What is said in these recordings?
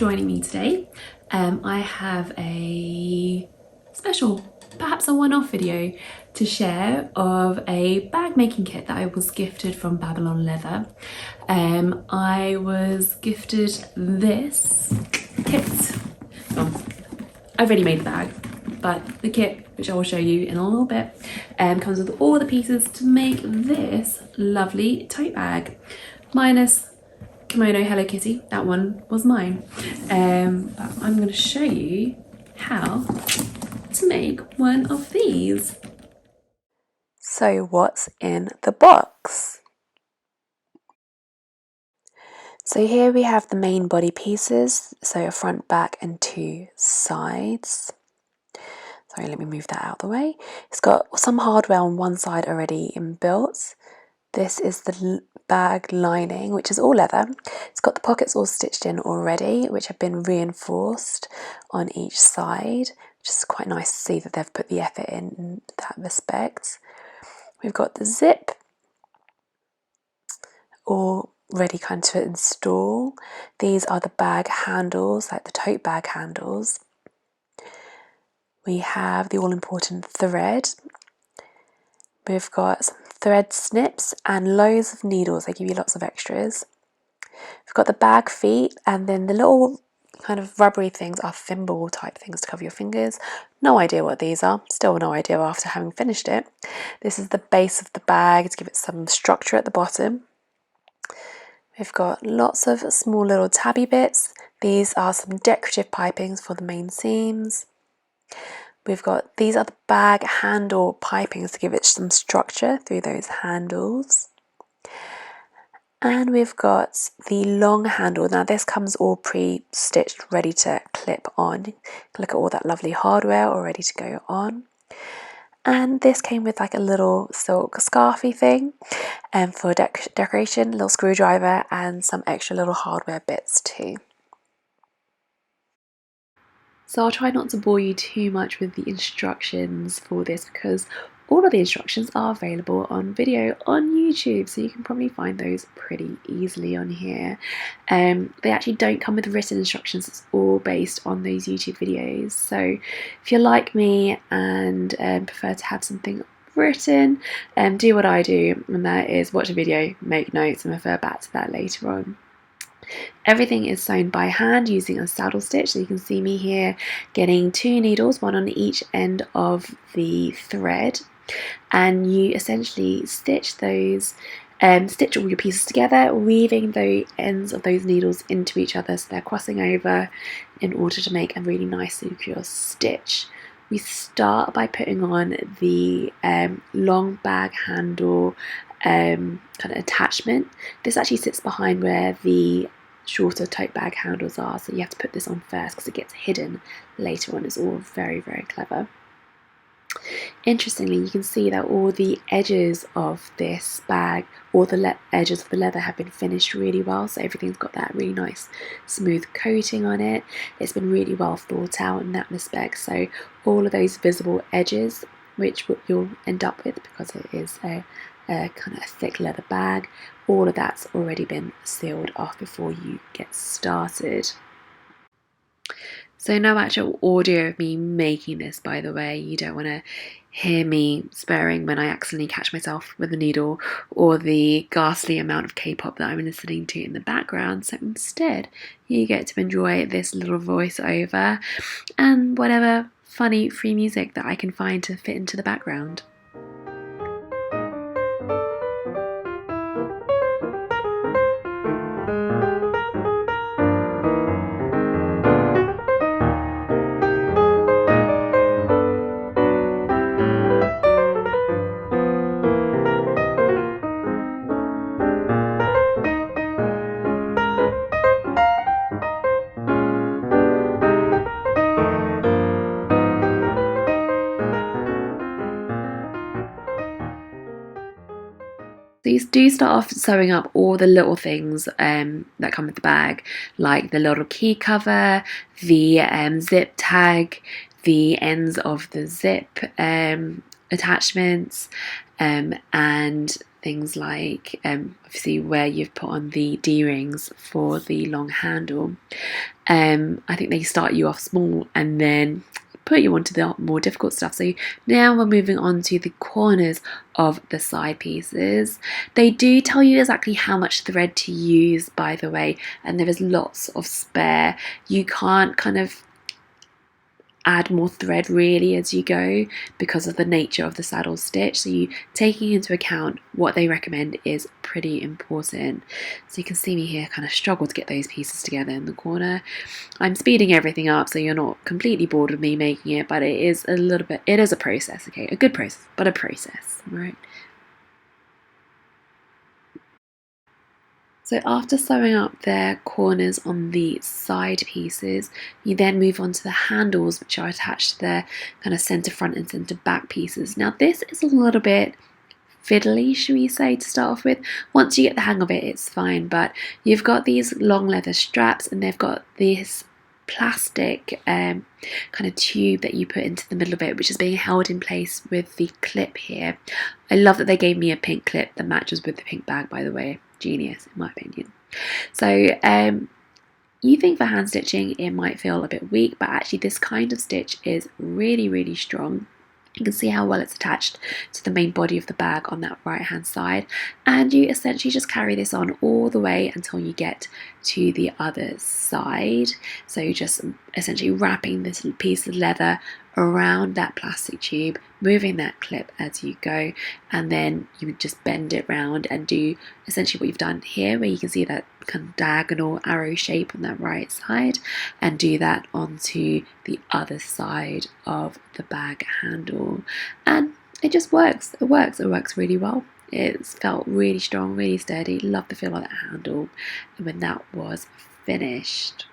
joining me today. I have a special, perhaps a one-off video to share of a bag making kit that I was gifted from Babylon Leather. I was gifted this kit. I've already made the bag, but the kit, which I will show you in a little bit, comes with all the pieces to make this lovely tote bag, minus Kimono Hello Kitty. That one was mine. But I'm going to show you how to make one of these. So what's in the box? So here we have the main body pieces, so a front, back and two sides. Sorry, let me move that out of the way. It's got some hardware on one side already inbuilt. This is the bag lining, which is all leather. It's got the pockets all stitched in already, which have been reinforced on each side, which is quite nice to see that they've put the effort in that respect. We've got the zip, all ready kind of to install. These are the bag handles, like the tote bag handles. We have the all-important thread. We've got some thread snips and loads of needles. They give you lots of extras. We've got the bag feet, and then the little kind of rubbery things are thimble type things to cover your fingers. No idea what these are. Still no idea after having finished it. This is the base of the bag to give it some structure at the bottom. We've got lots of small little tabby bits. These are some decorative pipings for the main seams. These are the bag handle pipings to give it some structure through those handles. And we've got the long handle. Now this comes all pre-stitched, ready to clip on. Look at all that lovely hardware all ready to go on. And this came with like a little silk scarfy thing for decoration, a little screwdriver and some extra little hardware bits too. So I'll try not to bore you too much with the instructions for this, because all of the instructions are available on video on YouTube, so you can probably find those pretty easily on here. They actually don't come with written instructions, it's all based on those YouTube videos. So if you're like me and prefer to have something written, do what I do, and that is watch a video, make notes and refer back to that later on. Everything is sewn by hand using a saddle stitch, so you can see me here getting 2 needles, one on each end of the thread, and you essentially stitch those, stitch all your pieces together, weaving the ends of those needles into each other so they're crossing over in order to make a really nice secure stitch. We start by putting on the long bag handle kind of attachment. This actually sits behind where the shorter tote bag handles are, so you have to put this on first because it gets hidden later on. It's all very, very clever. Interestingly, you can see that all the edges of this bag, all the edges of the leather have been finished really well, so everything's got that really nice smooth coating on it. It's been really well thought out in that respect, so all of those visible edges, which you'll end up with because it is a kind of a thick leather bag, all of that's already been sealed off before you get started. So no actual audio of me making this, by the way. You don't want to hear me swearing when I accidentally catch myself with a needle, or the ghastly amount of K-pop that I'm listening to in the background. So instead, you get to enjoy this little voiceover and whatever funny free music that I can find to fit into the background. So you do start off sewing up all the little things that come with the bag, like the little key cover, the zip tag, the ends of the zip attachments, and things like obviously where you've put on the D-rings for the long handle. I think they start you off small and then put you onto the more difficult stuff. So now we're moving on to the corners of the side pieces. They do tell you exactly how much thread to use, by the way, and there is lots of spare. You can't kind of add more thread really as you go because of the nature of the saddle stitch, so you taking into account what they recommend is pretty important. So you can see me here kind of struggle to get those pieces together in the corner. I'm speeding everything up so you're not completely bored with me making it, but it is a process, okay, a good process, but a process, right? So after sewing up their corners on the side pieces, you then move on to the handles, which are attached to their kind of centre front and centre back pieces. Now this is a little bit fiddly, should we say, to start off with. Once you get the hang of it, it's fine, but you've got these long leather straps and they've got this plastic kind of tube that you put into the middle of it, which is being held in place with the clip here. I love that they gave me a pink clip that matches with the pink bag, by the way. Genius, in my opinion. So you think for hand stitching it might feel a bit weak, but actually this kind of stitch is really, really strong. You can see how well it's attached to the main body of the bag on that right hand side, and you essentially just carry this on all the way until you get to the other side. So you're just essentially wrapping this piece of leather around that plastic tube, moving that clip as you go, and then you would just bend it round and do essentially what you've done here, where you can see that kind of diagonal arrow shape on that right side, and do that onto the other side of the bag handle, and it just works. It works really well. It's felt really strong, really sturdy. Love the feel of that handle. And when that was finished,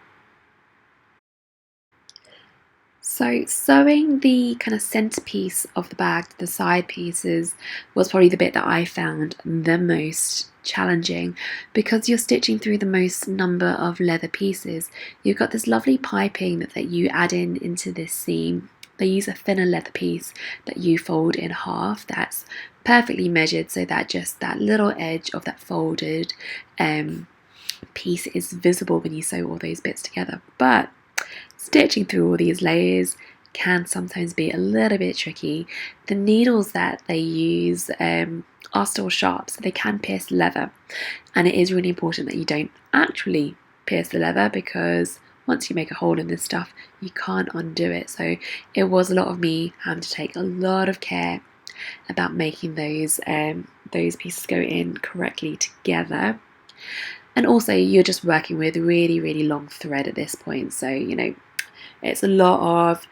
so sewing the kind of centerpiece of the bag to the side pieces was probably the bit that I found the most challenging, because you're stitching through the most number of leather pieces. You've got this lovely piping that you add into this seam. They use a thinner leather piece that you fold in half that's perfectly measured so that just that little edge of that folded piece is visible when you sew all those bits together. But stitching through all these layers can sometimes be a little bit tricky. The needles that they use are still sharp, so they can pierce leather, and it is really important that you don't actually pierce the leather, because once you make a hole in this stuff you can't undo it. So it was a lot of me having to take a lot of care about making those pieces go in correctly together. And also you're just working with really, really long thread at this point, so it's a lot of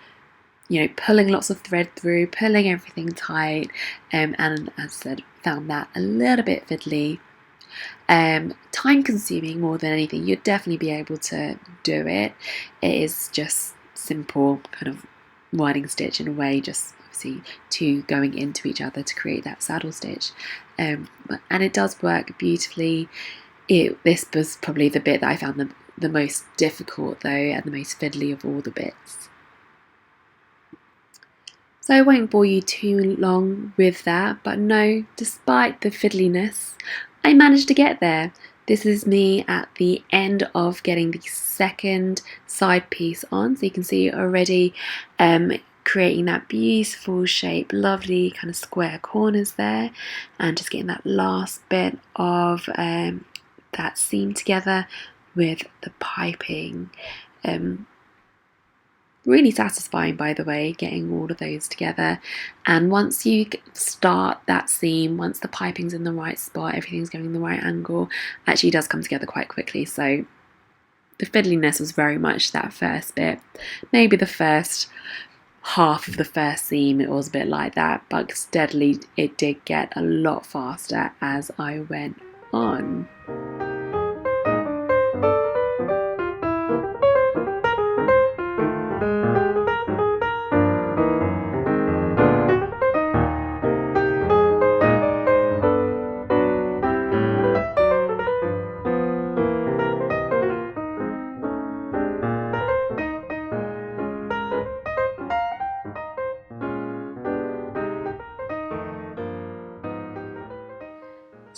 pulling lots of thread through, pulling everything tight, and as I said, found that a little bit fiddly, time consuming more than anything. You'd definitely be able to do it. It is just simple kind of winding stitch in a way, just obviously two going into each other to create that saddle stitch, and it does work beautifully. This was probably the bit that I found the most difficult though, and the most fiddly of all the bits. So I won't bore you too long with that, but no, despite the fiddliness, I managed to get there. This is me at the end of getting the second side piece on, so you can see already creating that beautiful shape, lovely kind of square corners there, and just getting that last bit of that seam together with the piping. Really satisfying, by the way, getting all of those together. And once you start that seam, once the piping's in the right spot, everything's going in the right angle, actually does come together quite quickly. So the fiddliness was very much that first bit. Maybe the first half of the first seam it was a bit like that, but steadily it did get a lot faster as I went on.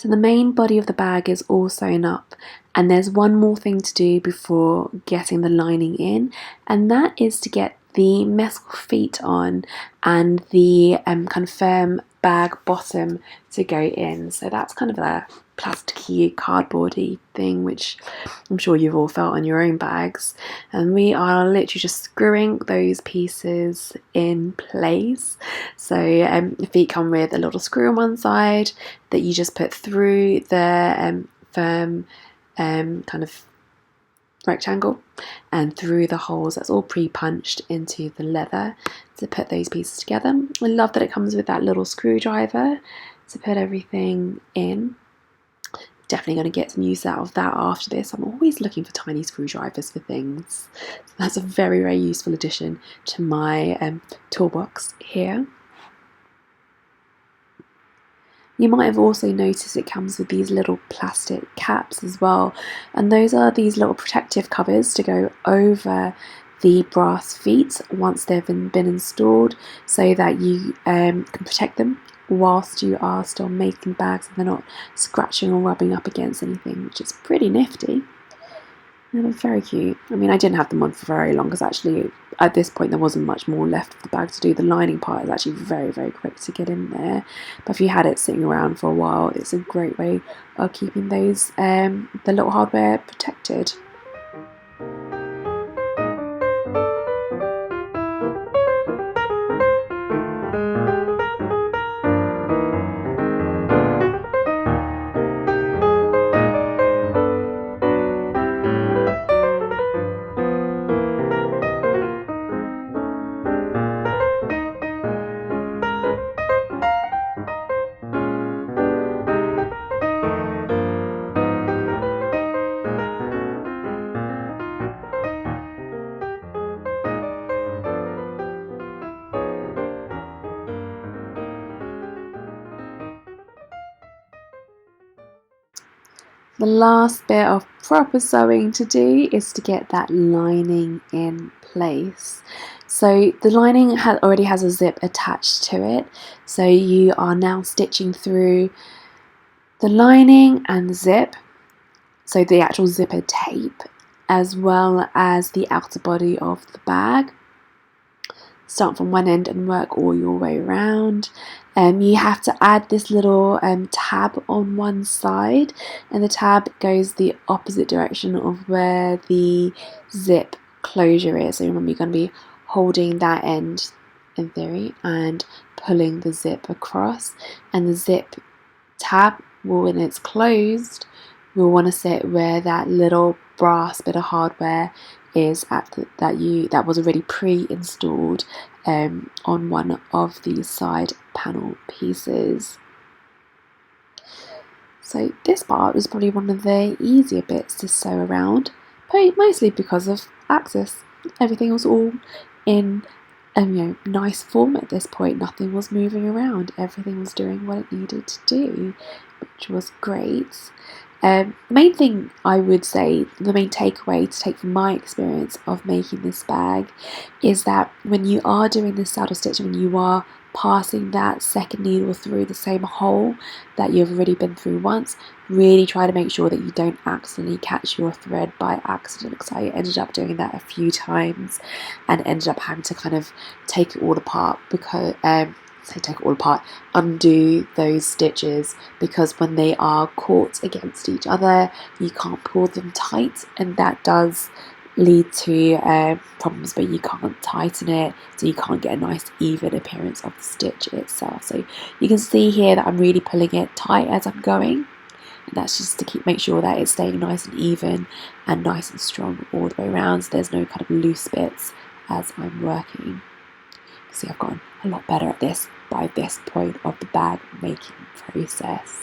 So the main body of the bag is all sewn up, and there's one more thing to do before getting the lining in, and that is to get the metal feet on and the kind of firm bag bottom to go in. So that's kind of a plasticky, cardboardy thing, which I'm sure you've all felt on your own bags. And we are literally just screwing those pieces in place. So the feet come with a little screw on one side that you just put through the firm kind of rectangle and through the holes that's all pre-punched into the leather to put those pieces together. I love that it comes with that little screwdriver to put everything in. Definitely going to get some use out of that after this. I'm always looking for tiny screwdrivers for things. So that's a very, very useful addition to my toolbox here. You might have also noticed it comes with these little plastic caps as well, and those are these little protective covers to go over the brass feet once they've been installed, so that you can protect them whilst you are still making bags and they're not scratching or rubbing up against anything, which is pretty nifty. And they're very cute. I mean, I didn't have them on for very long because actually at this point there wasn't much more left of the bag to do. The lining part is actually very, very quick to get in there. But if you had it sitting around for a while, it's a great way of keeping those the little hardware protected. The last bit of proper sewing to do is to get that lining in place. So the lining already has a zip attached to it, so you are now stitching through the lining and the zip, so the actual zipper tape, as well as the outer body of the bag. Start from one end and work all your way around. You have to add this little tab on one side, and the tab goes the opposite direction of where the zip closure is. So remember, you're going to be holding that end in theory and pulling the zip across, and the zip tab will, when it's closed, we'll want to sit where that little brass bit of hardware is that was already pre-installed on one of these side panel pieces. So this part was probably one of the easier bits to sew around, mostly because of access. Everything was all in nice form at this point. Nothing was moving around. Everything was doing what it needed to do, which was great. The main thing I would say, the main takeaway to take from my experience of making this bag, is that when you are doing this saddle stitching, when you are passing that second needle through the same hole that you've already been through once, really try to make sure that you don't accidentally catch your thread by accident, because I ended up doing that a few times and ended up having to kind of take it all apart because undo those stitches, because when they are caught against each other you can't pull them tight, and that does lead to problems where you can't tighten it, so you can't get a nice even appearance of the stitch itself. So you can see here that I'm really pulling it tight as I'm going, and that's just to make sure that it's staying nice and even and nice and strong all the way around, so there's no kind of loose bits as I'm working. See, I've gotten a lot better at this by this point of the bag making process.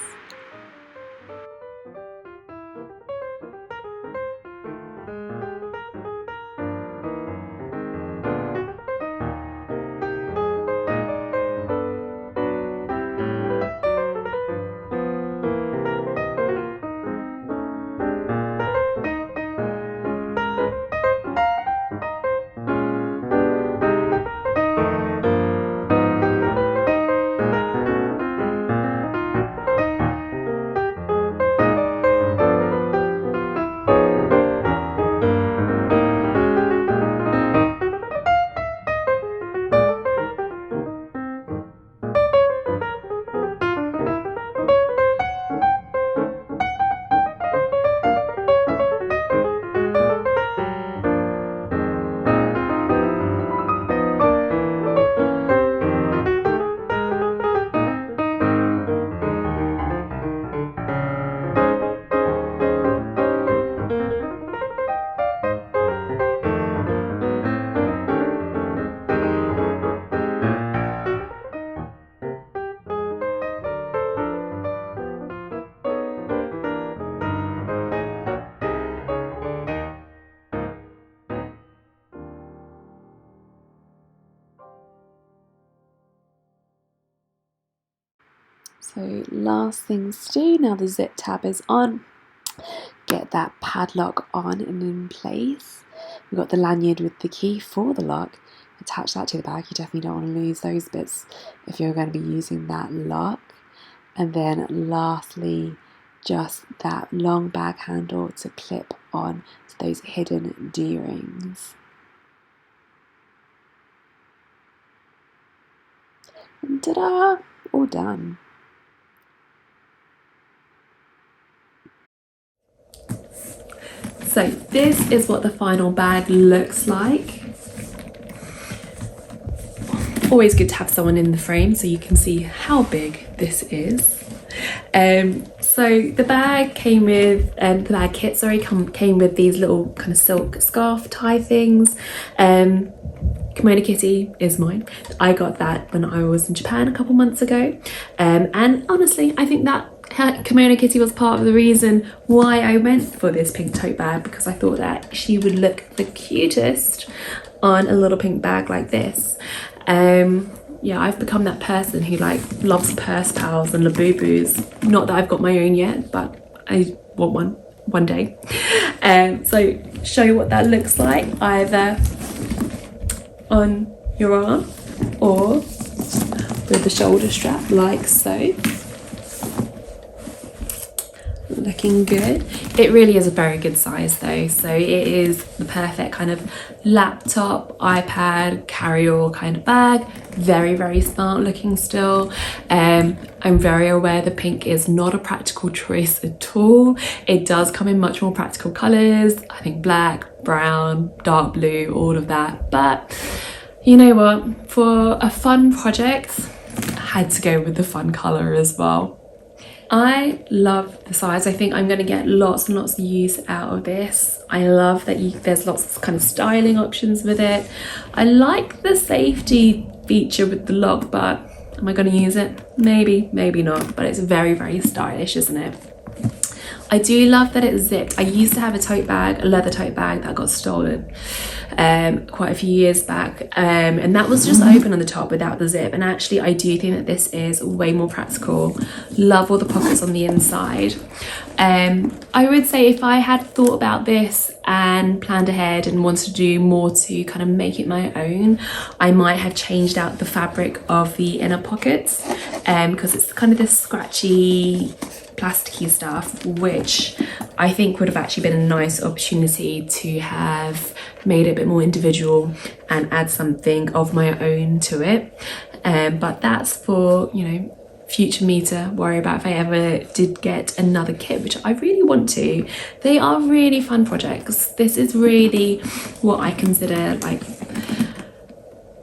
So last things to do, now the zip tab is on, get that padlock on and in place. We've got the lanyard with the key for the lock. Attach that to the bag. You definitely don't want to lose those bits if you're going to be using that lock. And then lastly, just that long bag handle to clip on to those hidden D-rings. And ta-da! All done. So this is what the final bag looks like. Always good to have someone in the frame so you can see how big this is. So the bag came with, the bag kit, sorry, came with these little kind of silk scarf tie things. Kimono Kitty is mine. I got that when I was in Japan a couple months ago. And honestly, I think that Kimono Kitty was part of the reason why I went for this pink tote bag, because I thought that she would look the cutest on a little pink bag like this. Yeah, I've become that person who like loves purse pals and Labubus. Not that I've got my own yet, but I want one day. So show you what that looks like, either on your arm or with the shoulder strap like so. Looking good. It really is a very good size though, so it is the perfect kind of laptop, iPad, carry-all kind of bag. Very, very smart looking still. I'm very aware the pink is not a practical choice at all. It does come in much more practical colours, I think black, brown, dark blue, all of that, but you know what, for a fun project I had to go with the fun colour as well. I love the size. I think I'm going to get lots and lots of use out of this. I love that there's lots of kind of styling options with it. I like the safety feature with the lock, but am I going to use it? Maybe, maybe not, but it's very, very stylish, isn't it? I do love that it's zipped. I used to have a tote bag, a leather tote bag that got stolen quite a few years back, and that was just open on the top without the zip, and actually I do think that this is way more practical. Love all the pockets on the inside. I would say if I had thought about this and planned ahead and wanted to do more to kind of make it my own, I might have changed out the fabric of the inner pockets, because it's kind of this scratchy plasticky stuff, which I think would have actually been a nice opportunity to have made it a bit more individual and add something of my own to it. But that's for, you know, future me to worry about if I ever did get another kit, which I really want to. They are really fun projects. This is really what I consider like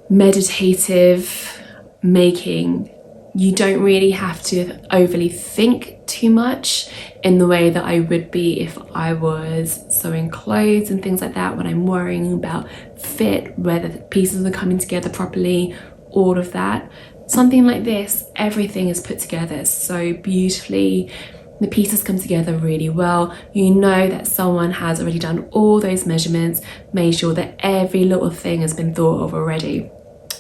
meditative making. You don't really have to overly think too much in the way that I would be if I was sewing clothes and things like that, when I'm worrying about fit, whether the pieces are coming together properly, all of that. Something like this, everything is put together so beautifully. The pieces come together really well. You know that someone has already done all those measurements, made sure that every little thing has been thought of already,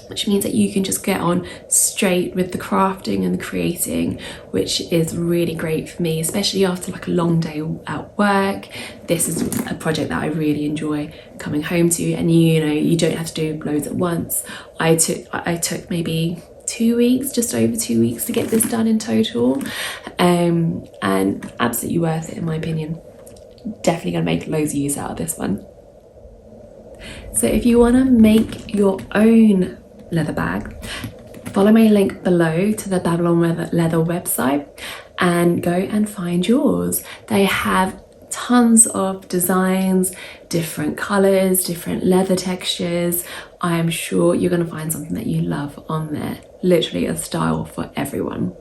which means that you can just get on straight with the crafting and the creating, which is really great for me, especially after like a long day at work. This is a project that I really enjoy coming home to, and you know, you don't have to do loads at once. I took maybe 2 weeks, just over 2 weeks to get this done in total, and absolutely worth it in my opinion. Definitely gonna make loads of use out of this one. So if you want to make your own leather bag, follow my link below to the Babylon Leather website and go and find yours. They have tons of designs, different colors, different leather textures. I am sure you're going to find something that you love on there. Literally a style for everyone.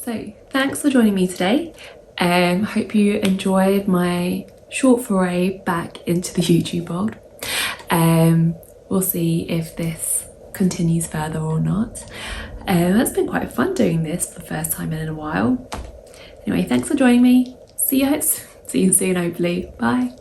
So thanks for joining me today. Hope you enjoyed my short foray back into the YouTube world. We'll see if this continues further or not. It's been quite fun doing this for the first time in a while. Anyway, thanks for joining me. See you soon, hopefully. Bye.